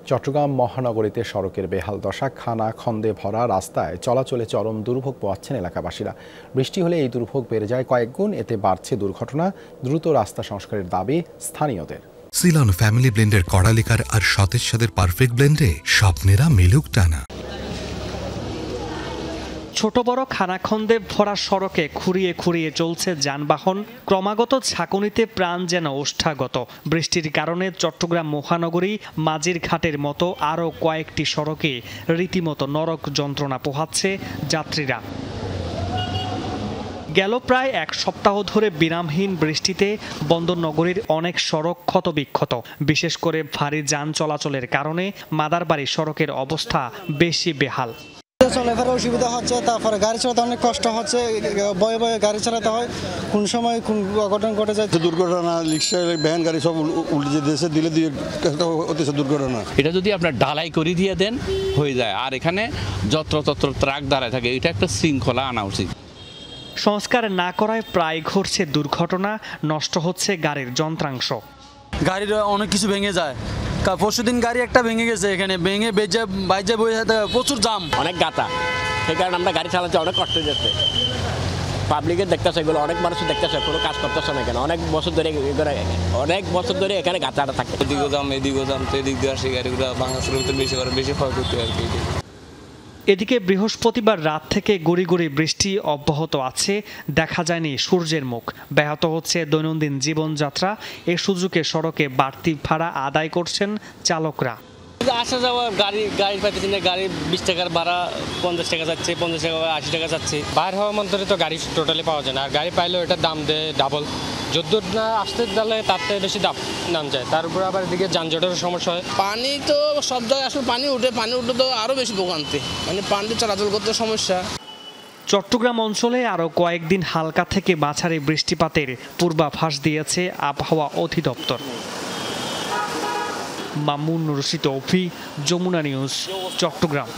চট্টগ্রাম মহানগরীতে সড়কের বেহাল দশা, খানা খন্দে ভরা রাস্তায় চলাচলে চরম দুর্ভোগ পোহাচ্ছেন এলাকাবাসীরা। বৃষ্টি হলে এই দুর্ভোগ বেড়ে যায় কয়েকগুণ, এতে বাড়ছে দুর্ঘটনা। দ্রুত রাস্তা সংস্কারের দাবি স্থানীয়দের। সিলন ফ্যামিলি ব্লেন্ডের কড়ালিকার আর সতেজ সাদের পারফেক্ট ব্লেন্ডে স্বপ্নেরা মিলুক টানা। ছোট বড় খানাখন্দে ভরা সড়কে খুঁড়িয়ে খুঁড়িয়ে চলছে যানবাহন, ক্রমাগত ঝাঁকুনিতে প্রাণ যেন ওষ্ঠাগত। বৃষ্টির কারণে চট্টগ্রাম মহানগরী মাঝিরঘাটের মতো আরও কয়েকটি সড়কে রীতিমতো নরক যন্ত্রণা পোহাচ্ছে যাত্রীরা। গেল প্রায় এক সপ্তাহ ধরে বিরামহীন বৃষ্টিতে বন্দরনগরীর অনেক সড়ক ক্ষতবিক্ষত। বিশেষ করে ভারী যান চলাচলের কারণে মাদারবাড়ি সড়কের অবস্থা বেশি বেহাল। চলাফেরা অসুবিধা হচ্ছে, তারপরে গাড়ি চালাতে অনেক কষ্ট হচ্ছে, বয়ে বয়ে গাড়ি চালাতে হয়, কোন সময় কোন অঘটন ঘটে যায়। দুর্ঘটনা, রিক্সা, ভ্যান গাড়ি সব উল্টে যেতেছে, দিলে দিয়ে হতেছে দুর্ঘটনা। এটা যদি আপনার ঢালাই করে দিয়ে দেন হয়ে যায়, আর এখানে যত্রতত্র ট্রাক দাঁড়ায় থাকে, এটা একটা শৃঙ্খলা আনা উচিত। সংস্কার না করায় প্রায় ঘটছে দুর্ঘটনা, নষ্ট হচ্ছে গাড়ির যন্ত্রাংশ। গাড়ির অনেক কিছু ভেঙে যায়। পরশুদিন গাড়ি একটা ভেঙে গেছে, এখানে ভেঙে বাইজে বয়ে প্রচুর জাম, অনেক গাতা। সেই কারণে আমরা গাড়ি চালাতে অনেক কষ্ট যাচ্ছে। পাবলিকের দেখতেছে এগুলো, অনেক মানুষ দেখতেছে, কোনো কাজ করতেছে না। কেন অনেক বছর ধরে এখানে গাতাটা থাকে। এদিকেও দাম তো এদিক দিয়ে আসে গাড়িগুলো বাংলাদেশের ভিতরে বেশি ক্ষয় করতে আর কি। এদিকে বৃহস্পতিবার রাত থেকে গুড়ি গুড়ি বৃষ্টি অব্যাহত আছে, দেখা যায়নি সূর্যের মুখ। ব্যাহত হচ্ছে দৈনন্দিন জীবনযাত্রা। এই সুযোগে সড়কে বাড়তি ভাড়া আদায় করছেন চালকরা। আসা যাওয়া গাড়ি পাইতেছি না, গাড়ি 20 টাকার ভাড়া 50 টাকা যাচ্ছে, 50 টাকা 80 টাকা যাচ্ছে। বাইরে হওয়ার মধ্যে তো গাড়ি টোটালি পাওয়া যায় না, আর গাড়ি পাইলেও এটার দাম দেয় ডাবল। যদ্দূর না আসতে গেলে তার থেকে বেশি দাম নাম যায়। তার উপরে আবার এদিকে যানজটের সমস্যা হয়। পানি তো সব জায়গায় আসলে পানি উঠে তো আরও বেশি ভোগান্তি, মানে পানি চলাচল করতে সমস্যা। চট্টগ্রাম অঞ্চলে আরও কয়েকদিন হালকা থেকে মাঝারি বৃষ্টিপাতের পূর্বাভাস দিয়েছে আবহাওয়া অধিদপ্তর। মামুন রশিদ, যমুনা নিউজ, চট্টগ্রাম।